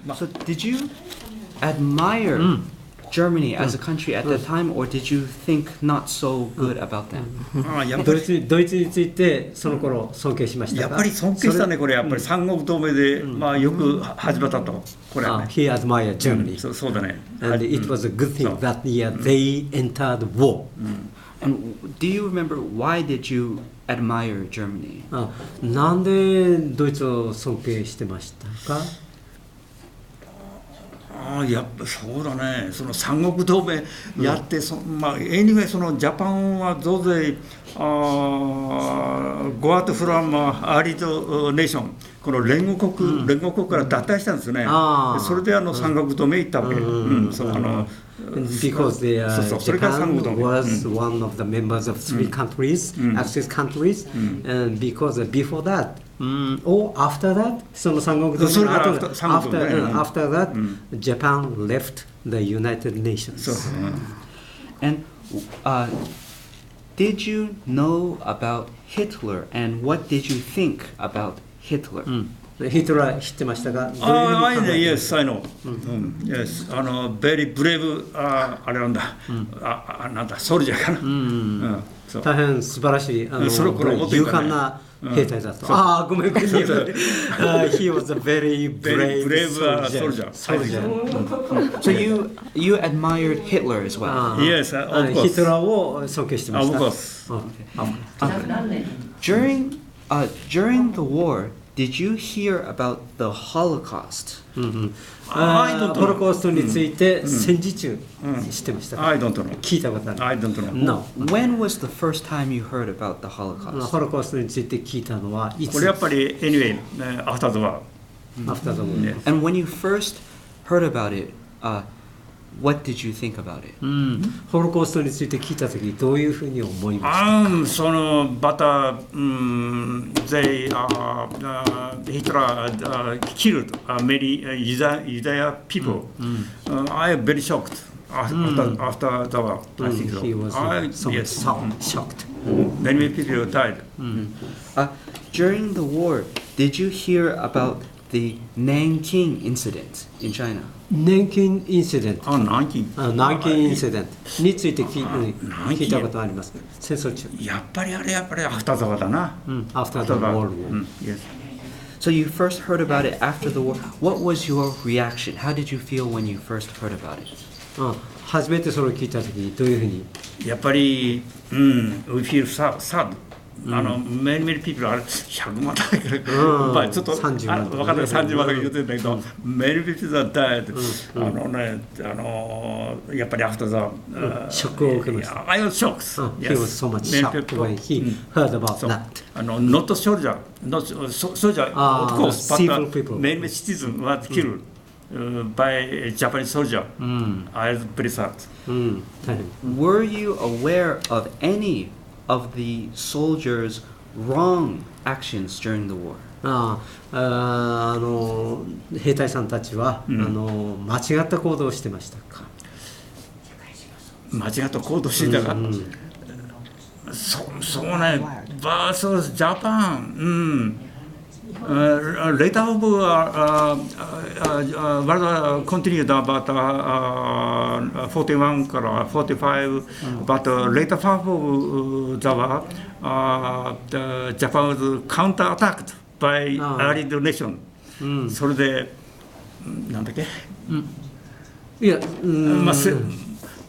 So did you admire Germany as a country at that time, or did you think not so good about them? ドイツについてその頃尊敬しましたか？やっぱり尊敬したね、これやっぱり三国同盟で、よく始まったと、これはね。He admired Germany. そうだね。And it was a good thing that year they entered war. And do you remember why did you admire Germany? なんでドイツを尊敬してましたか？やっぱそうだね、その三国同盟やって、anyway そのジャパンは増税、ゴアートフランアーリードネーション、この連合国から脱退したんですよね。それで三国同盟行ったわけ。Because Japan was one of the members of three countries, Axis countries, and because before that, or after that, その三国同盟の後、after that, Japan left the United Nations. And did you know about Hitler, and what did you think about Hitler? ヒトラー知ってましたが、Yes, I know. Yes, very brave, あれなんだ、なんだ、ソルジャーかな。大変素晴らしい、勇敢な兵隊だと。ごめん。He was a very brave soldier. So you admired Hitler as well? Yes, of course. ヒトラーを尊敬してました。Of course. During the war, did you hear about the Holocaust? ホロコーストについて戦時中知ってましたか？ I don't know. 聞いたことある？ I don't know. No. When was the first time you heard about the Holocaust? ホロコーストについて聞いたのはいつ？これやっぱり anyway, after the war. After the war. And when you first heard about it, what did you think about it? ホロコーストについて聞いたときどういうふうに思いました？そのバタthey Hitler killed many Yudaea people. I am very shocked after the war. I think so. He was shocked. Many people died. During the war, did you hear about the Nanking incident in China? Nanking incident. Nanking incident について聞いたことあります。戦争中。やっぱりアフターザワーだな。After the World War. Yes. So you first heard about it after the war. What was your reaction? How did you feel when you first heard about it? 初めてそれを聞いたときどういうふうに？やっぱり、we feel sad. many people 100万だけど、ちょっと分かんない30万だけ言ってるんだけど、many people that died やっぱり after the ショックを受けました。I was shocked. He was so much shocked when he heard about that. Not soldier, of course, but many citizens were killed by Japanese soldier. I was very sad. Were you aware of any of the soldiers' wrong actions during the war? 兵隊さんたちは、間違った行動をしてましたか？間違った行動してたか、そうね、versus Japan、later of world continued about 41から45 but later half of the war Japan was counter-attacked by allied nation、それでなんだっけ、いや、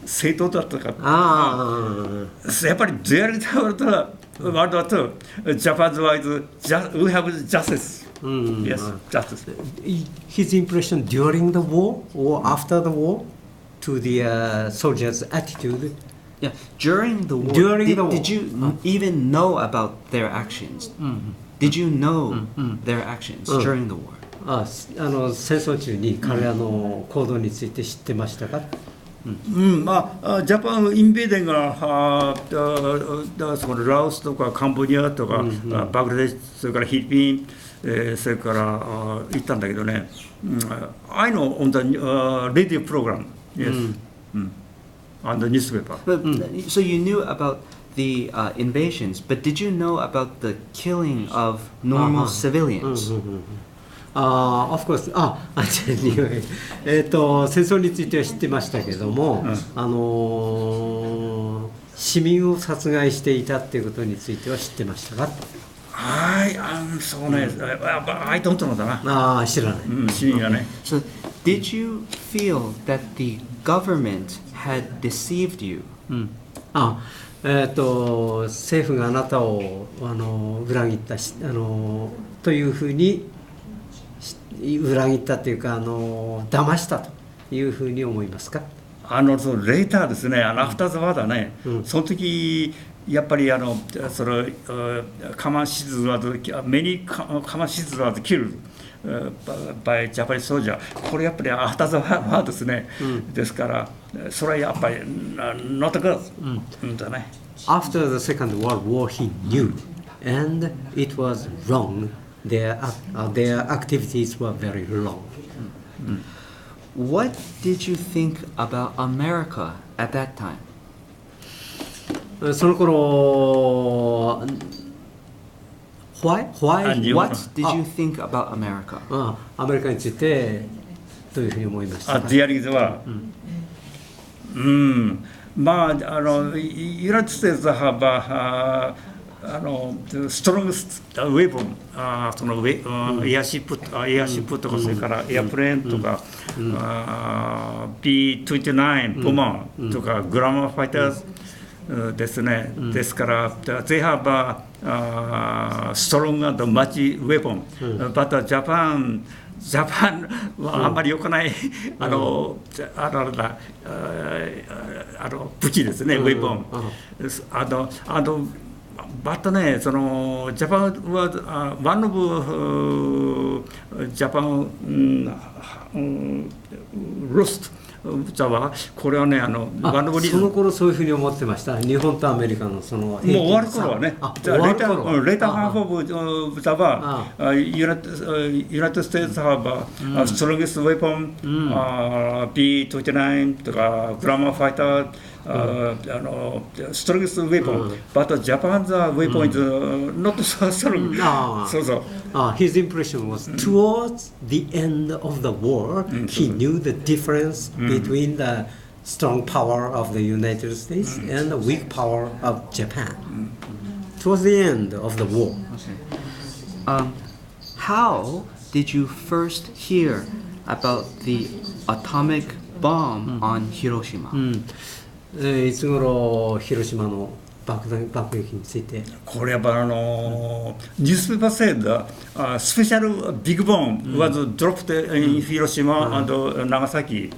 正当だったか、やっぱりゼアリターワールドはJapan's wise, we have justice. Yes, justice. His impression during the war or after the war to the soldiers' attitude? Yeah, during the war. Did you even know about their actions? Did you know their actions during the war? 戦争中に彼らの行動について知ってましたか？ジャパンインベーデンがそのラオスとかカンボジアとか、バングラデシュ、それからフィリピン、それから行ったんだけどね、I know on the radio program, yes, on the newspaper. So you knew about the invasions, but did you know about the killing of normal civilians? Of course. anyway. 戦争については知ってましたけども、市民を殺害していたっていうことについては知ってましたか？はい、そうね、I don't know だな。知らない。市民がね。So, did you feel that the government had deceived you? 政府があなたを裏切ったというふうに裏切ったというか騙したというふうに思いますか？そのレーターですね、アフターザワーだね、その時やっぱりそのカマンシズワーズ、メニーカマンシズワーズキルby Japanese soldier、これやっぱりアフターザワーですね、ですからそれはやっぱりnot good、だね。After the Second World War, he knew, and it was wrong. Their activities were very wrong. What did you think about America at that time? その頃、What did you think about America? アメリカについてどういうふうに思いましたか？ディアリーズは、まあユナイテッド・ステーツはストロングスウェポン、そのエアシップとか、それからエアプレーンとか、B-29 ボマーとか、グラマーファイターズですね。ですから、they have strong and much weapon, but Japan はあんまり良くない武器ですね、ウェポン。バットね、そのジャパンはワンオブジャパンロストザはこれはねワンオブリその頃そういうふうに思ってました。日本とアメリカのそのもう終わる頃はね。レーターハーフオブザはユナイテッドステーツハーバーストロングスウェポン B-29 とかグラマーファイターstrongest weapon, but Japan's weapon is not so strong. His impression was towards the end of the war, he knew the difference between the strong power of the United States and the weak power of Japan. Towards the end of the war. How did you first hear about the atomic bomb on Hiroshima? いつ頃広島の爆撃についてこれやっぱニュースペーパーセードスペシャルビッグボン was dropped in Hiroshima and Nagasaki.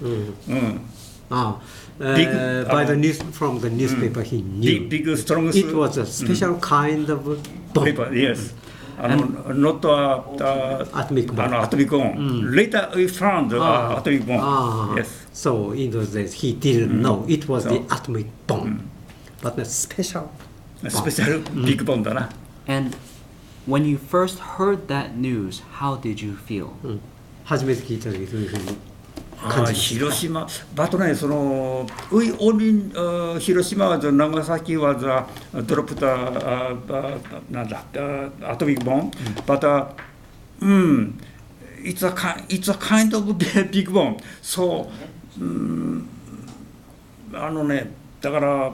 By the news from the newspaper he knew big strong it was a special kind of bomb. Yes. Not atomic bomb. Later we found atomic bomb. Yes. So in those days he didn't know it was the atomic bomb, but a special big bomb だな。And when you first heard that news, how did you feel? 初めて聞いた時どういうふうに広島、バトね、その広島は長崎はドロップたなんだアトミックボン、またit's a kind of big bomb. So ね、だから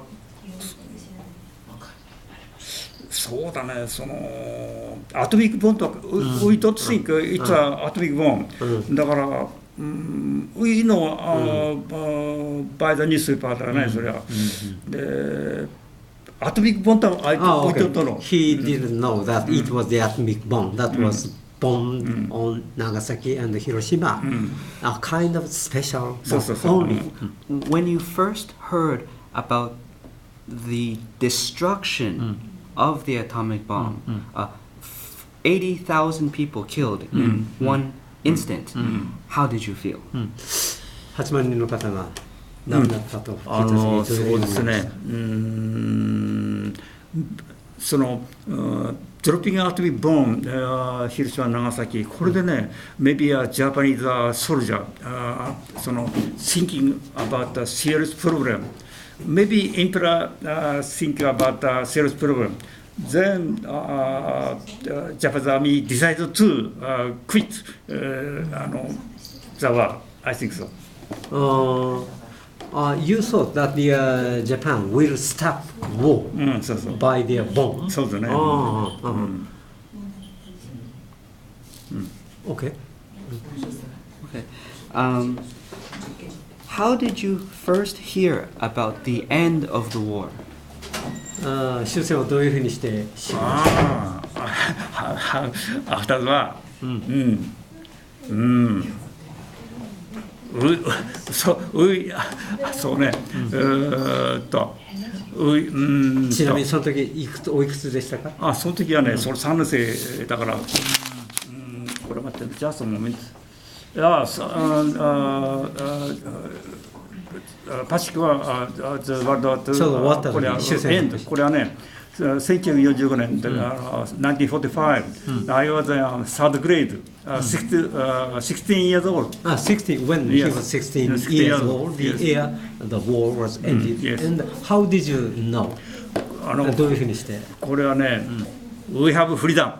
そうだね、そのアトミックボンとはwe don't think it's a atomic bomb。だからwe know by the newspaper だね、それは。で、アトミックボンとは置いとったの。He didn't know that it was the atomic bomb that was bombed on Nagasaki and Hiroshima. A kind of special only. When you first heard about the destruction of the atomic bomb, 80,000 people killed in one instant. How did you feel? 8万人の方が亡くなったと聞いた時そうですね。そのドロッピングアトミックボン広島長崎これでね、maybe a Japanese soldier その thinking about a serious problem. Maybe emperor think about a serious problem. then Japanese army decided to quit the war. I think so. You thought that the Japan will stop war そうそう by their bomb. そうだね。Okay. Okay. How did you first hear about the end of the war? 終戦をどういうふうにして知りましたか？アフターは、そうね、ちなみにその時おいくつでしたか？その時はね、それ3年生だから、これ待って、じゃあそのモメント。パシフィックはワールドワーこれはね、1945年、1945、I was third grade, 16 years old. 16, when he was 16 years old, the year the war was ended. And how did you know? どういうふうにして？これはね、We have freedom.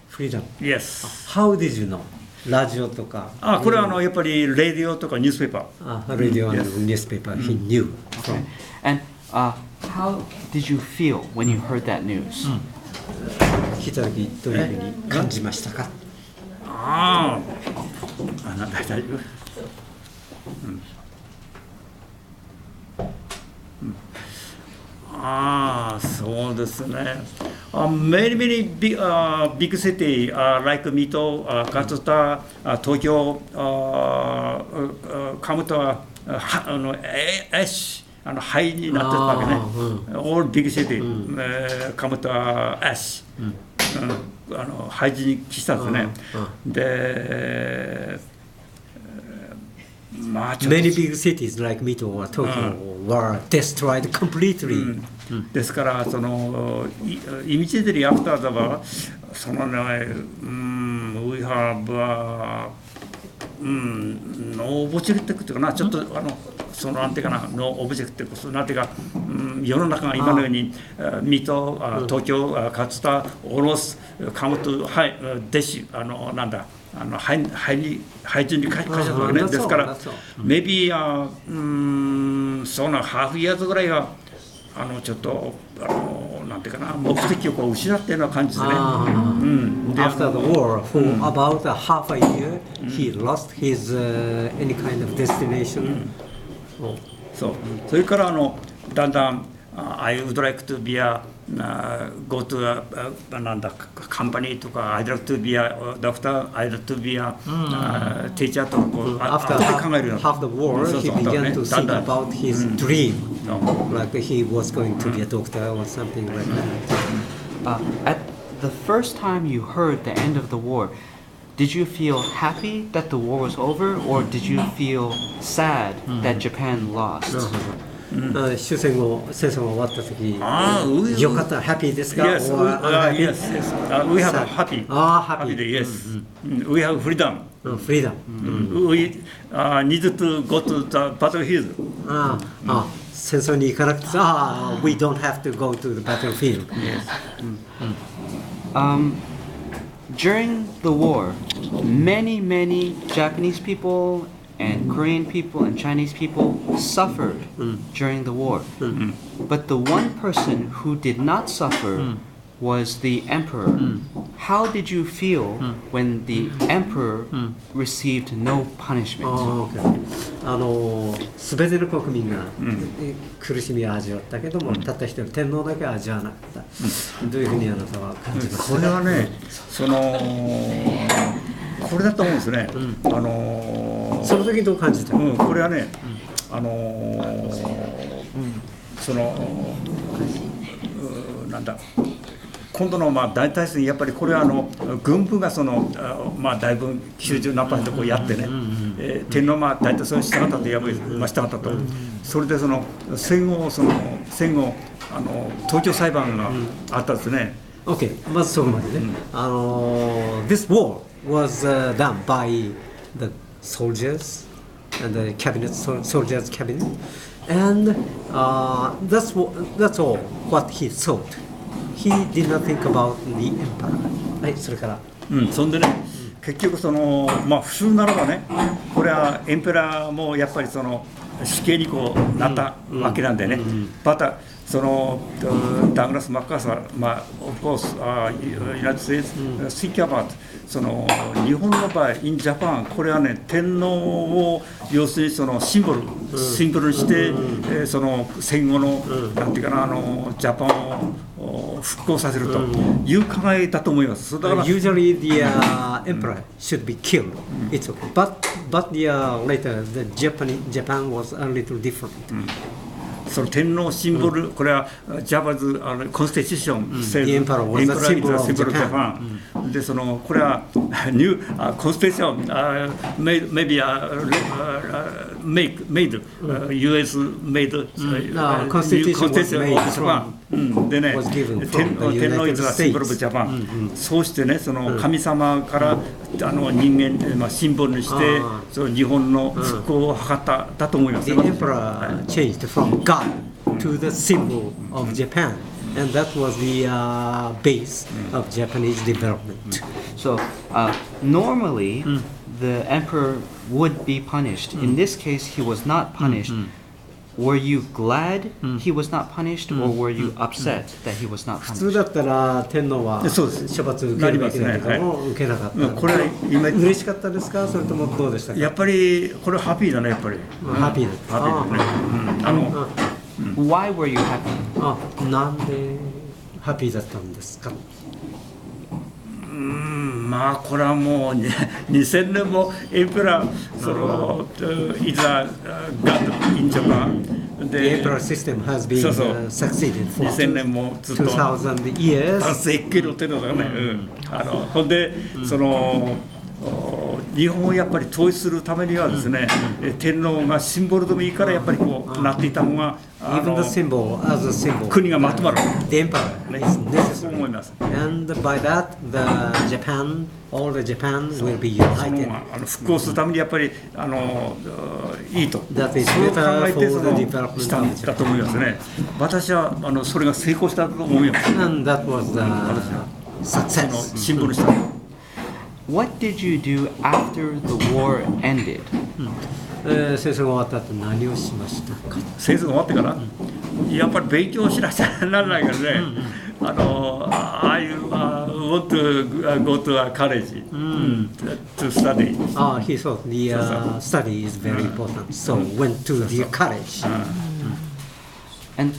Freedom. Yes. How did you know? ラジオとか。これはやっぱりレディオとかニュースペーパー。ラディオand newspaper he knew from. And how did you feel when you heard that news? 聞いた時どういうふうに感じましたか？なんだ大丈夫？そうですね。Many big city like Mito, Katsuta, Tokyo come to ash 灰になってたわけね。All big city come to ash 灰にしたんですね。でMany big cities like Mito or Tokyo were destroyed completely. ですからそのimmediately after the war そのね、we have no object っていうかな、ちょっとそのなんていうかな、no object ってなんていうか、世の中が今のように水戸、東京、勝田、小野須、鴨と弟子なんだ。配順に書いてあるわけね。ですから、maybe そのハーフイヤーズぐらいはちょっとなんていうかな、目的をこう失っているような感じですね。After the war, for about half a year, he lost his any kind of destination. そう。それからだんだんI would like to be go to なんだcompany とか I'd like to be a doctor, I'd like to be a teacher とかこうAfter half the war, he began to think about his dream, like he was going to be a doctor or something like that. At the first time you heard the end of the war, did you feel happy that the war was over, or did you feel sad that Japan lost? 終戦後、戦争が終わった時、よかった、ハッピーですか？ Yes, we have happy. Happy. Yes. We have freedom. Freedom. We need to go to the battlefield. 戦争に行かなくて、we don't have to go to the battlefield. Yes. During the war, many Japanese people and Korean people and Chinese people suffered during the war. But the one person who did not suffer was the emperor. How did you feel when the emperor received no punishment? すべての国民が苦しみを味わったけども、たった一人天皇だけは味わわなかった。どういうふうにあなたは感じますか？これはね、これだと思うんですね。その時どう感じた？これはね、なんだ。今度の大体戦やっぱりこれは軍部がだいぶ90何パーセントこうやってね、天皇大体それに従ったとやばい従ったと、それで戦後東京裁判があったんですね。OK、まずそこまでね。This war was done by the soldiers and the cabinet, soldiers cabinet, and that's all what he thought. he did not think about the emperor. はい、それから。そんでね、結局その、普通ならばね、これはエンペラーもやっぱりその死刑にこうなったわけなんでね、またそのダグラス・マッカーサー、of course, United States think about その日本の場合、in Japan、これはね、天皇を要するにそのシンボルにして、その戦後の、なんていうかな、ジャパンを復興させるという考えだと思います。だから Usually the emperor should be killed. It's okay. But later the Japan was a little different. その天皇シンボル、これはジャパズコンスティチューション、The emperor was a symbol of Japan. でそのこれはニューコンスティチューション、maybe made US made constitution was made でね、天皇いつはシンボルオブジャパン、そうしてね、その神様から人間シンボルにしてその日本の復興を図っただと思います。 The emperor changed from God to the symbol of Japan, and that was the base of Japanese development. So normally the emperor would be punished. In this case, he was not punished. Were you glad he was not punished, or were you upset that he was not 普通 punished? だったら天皇は処罰受けるべきだけども受けなかった。これは今嬉しかったですか、それともどうでしたか。やっぱりこれはハッピーだね、やっぱり。ハッピーだった。ハッピーだね。Why were you happy? なんでハッピーだったんですか。これはもう2000年もエンペラーそのいざガッドインジャパンで The emperor system has been succeeded for 2000年もずっと2000 years. 達成系の程度だね。ほんでその日本をやっぱり統一するためにはですね、天皇がシンボルでもいいからやっぱりこうなっていた方が国がまとまる。The emperor is necessary. そう思います。And by that, all the Japan will be united. 復興するためにやっぱりいいと。That is そう考 better え for て the その development した of んだ Japan. と思いますね。私はそれが成功したと思います。And that was the success. シンボルにした。What did you do after the war ended? 戦争が終わった後何をしましたか。戦争が終わってから、やっぱり勉強しなきゃならないからね。I want to go to a college to study. He thought the study is very important, so went to the college. And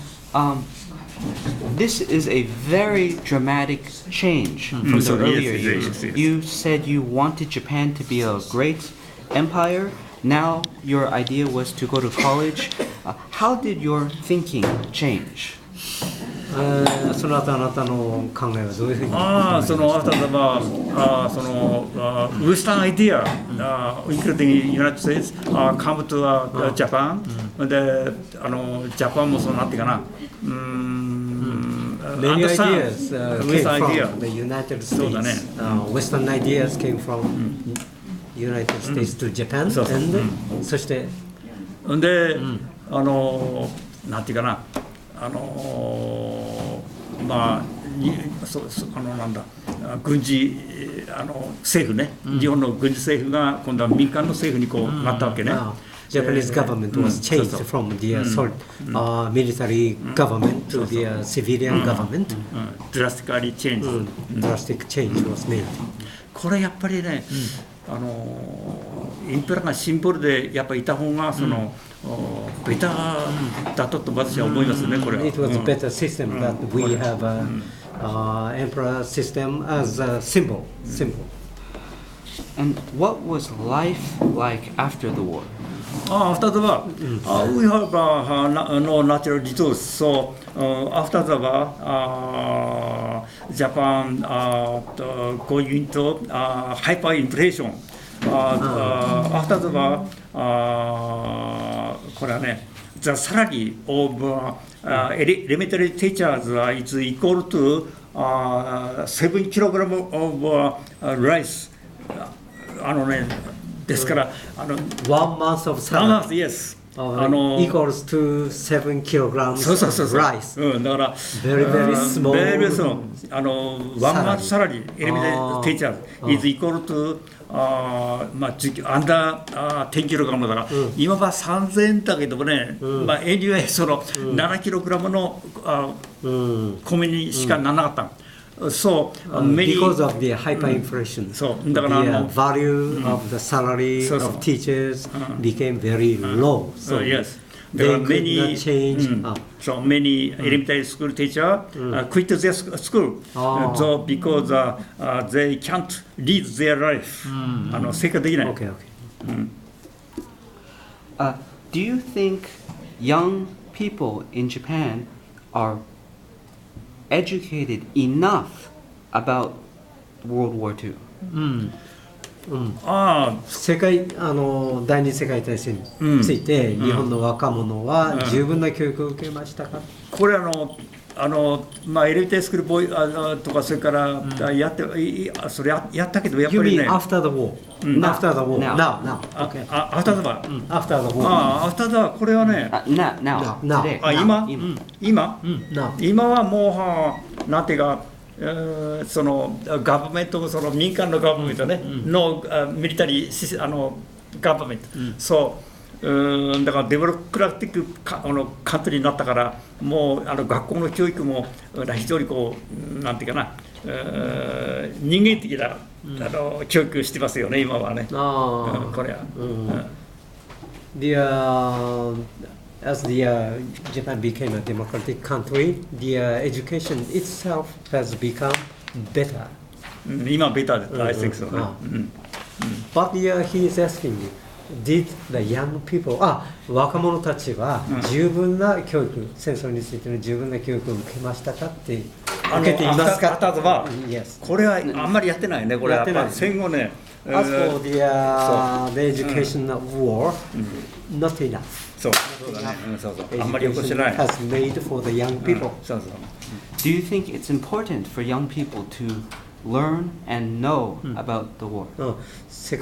this is a very dramatic change from the earlier years. You said you wanted Japan to be a great empire. Now your idea was to go to college. How did your thinking change? その後あなたの考えはどういうふうに。その後はそのウエスタンアイディア、including United States, come to Japan. でジャパンもそうなってかな。Many ideas came from the United States. Western ideas came from United States to Japan. And そしてでなんていうかななんだ軍事政府ね、日本の軍事政府が今度は民間の政府にこうなったわけね。Japanese government was changed from the military government to the civilian government. Drastically changed. Drastic change was made. これやっぱりね、インペラがシンボルでやっぱりいた方がそのベタだと私は思いますね。これは。It was a better system that we have emperor system as a symbol. And what was life like after the war? After the war, we have no natural resource. So after the war, Japan going into hyperinflation. After the war, これはね、the salary of elementary teachers is equal to 7 kilogram of rice. ですから1 month of salary. Yes. equals to 7 kilograms そうそうそう of そう、 rice. だから Very, very small. very small. 1 month salary elementary teacher is equal to まあアンダー10キログラムだから、今は3000円だけどもね、まあanywayその7キログラムの米にしかならなかったの。So because of the hyperinflation, そうだから the value of the salary of teachers became very low. So yes. they There are could many not change. so many elementary school teacher quit their school so because they can't lead their life 生活できない。 Okay, okay. Do you think young people in Japan are educated enough about World War II? 第二次世界大戦について、日本の若者は十分な教育を受けましたか？これまあエレベータースクールボーイとかそれからそれやったけどやっぱ You り mean ね。 after the war? After the war. Now. Okay. アフターザバー。After the war. アフターザバーこれはね。 Now, Now. today. 今はもうなんていうか。そのガバメントその民間のガバメントね、のミリタリーガバメント、そうだからデベロクラティックカントリーになったからもう学校の教育も非常にこうなんていうかな人間的な教育してますよね今はね、これは。As the Japan became a democratic country, the education itself has become better. 今ベターです、I think so. But he is asking you, did the young people, 若者たちは十分な教育、戦争についての十分な教育を受けましたかって受けていますか？これはあんまりやってないね、これはやっぱり戦後ね。As for the education of war, not enough. そうだね、あんまりよく知らない。 Has made for the young people. Do you think it's important for young people to learn and know about the war? 戦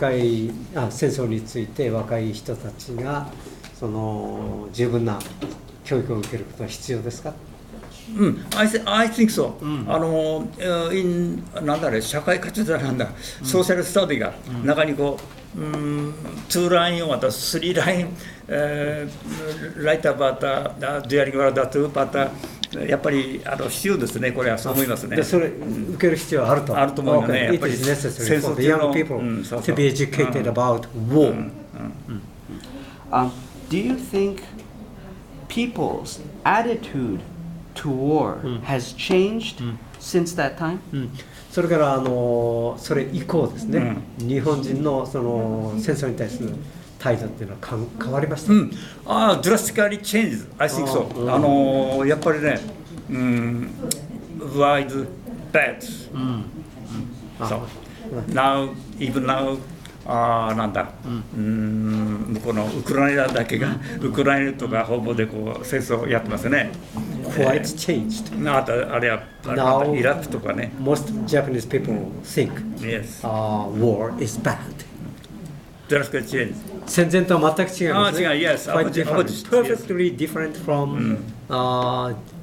争について若い人たちがその十分な教育を受けることは必要ですか？I think so. なんだね、社会科学なんだ、ソーシャルスタディが中にこう、2ラインまた3ライン、ライターバーター、デュアリングワールドトゥーバーター、やっぱり必要ですね、これはそう思いますね。でそれ受ける必要はあると。あると思うよね。やっぱり It is necessary for the young people to be educated about war. Do you think people's attitude to war has changed since that time? それからそれ以降ですね、日本人のその戦争に対する態度っていうのは変わりました。drastically changed. I think so. やっぱりね、wide bad. So now even now なんだ、向こうのウクライナだけが、ウクライナとかほぼでこう戦争をやってますね。Quite changed. あれはイラクとかね。Most Japanese people think war is bad. Drastically changed. 戦前とは全く違いますね。違う、yes. Quite different. Perfectly different from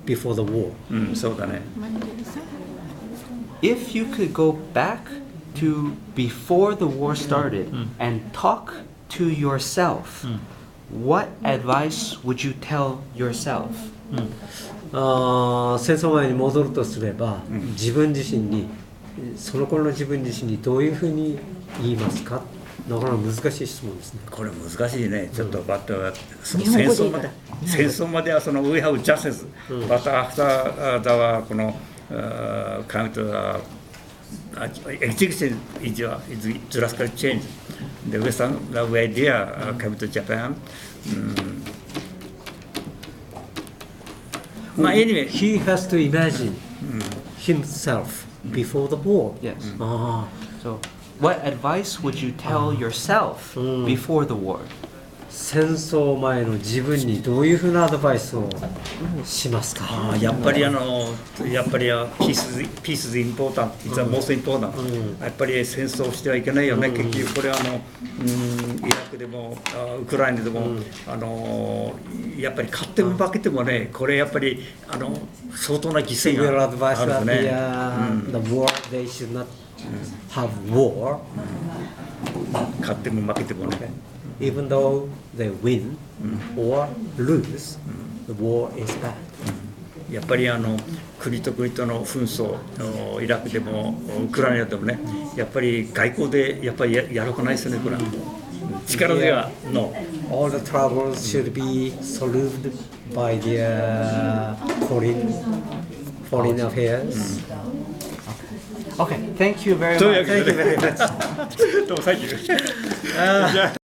before the war. そうだね。If you could go back to before the war started and talk to yourself, what advice would you tell yourself? 戦争前に戻るとすれば、自分自身にその頃の自分自身にどういうふうに言いますか？なかなか難しい質問ですね。これ難しいね。ちょっとバッター戦争まではその We have justice. But after the このカウントexecution is drastically changed. The Western idea came to Japan. Anyway, he has to imagine himself before the war. Yes. So, what advice would you tell yourself before the war? 戦争前の自分にどういうふうなアドバイスをしますか。やっぱりピースズインポータント、実はモーストインポータント、やっぱり戦争をしてはいけないよね、結局これはイラクでもウクライナでも、やっぱり勝っても負けてもね、これやっぱり相当な犠牲があるんですね。The war, they should not have war. 勝っても負けてもね。Even though they win or lose, the war is bad. やっぱり国と国との紛争、イラクでもウクライナでもね、やっぱり外交でやっぱりやらくないですよね、これは。力ではの。All the troubles should be solved by the foreign affairs. Okay, thank you very much. どうも、サンキュー。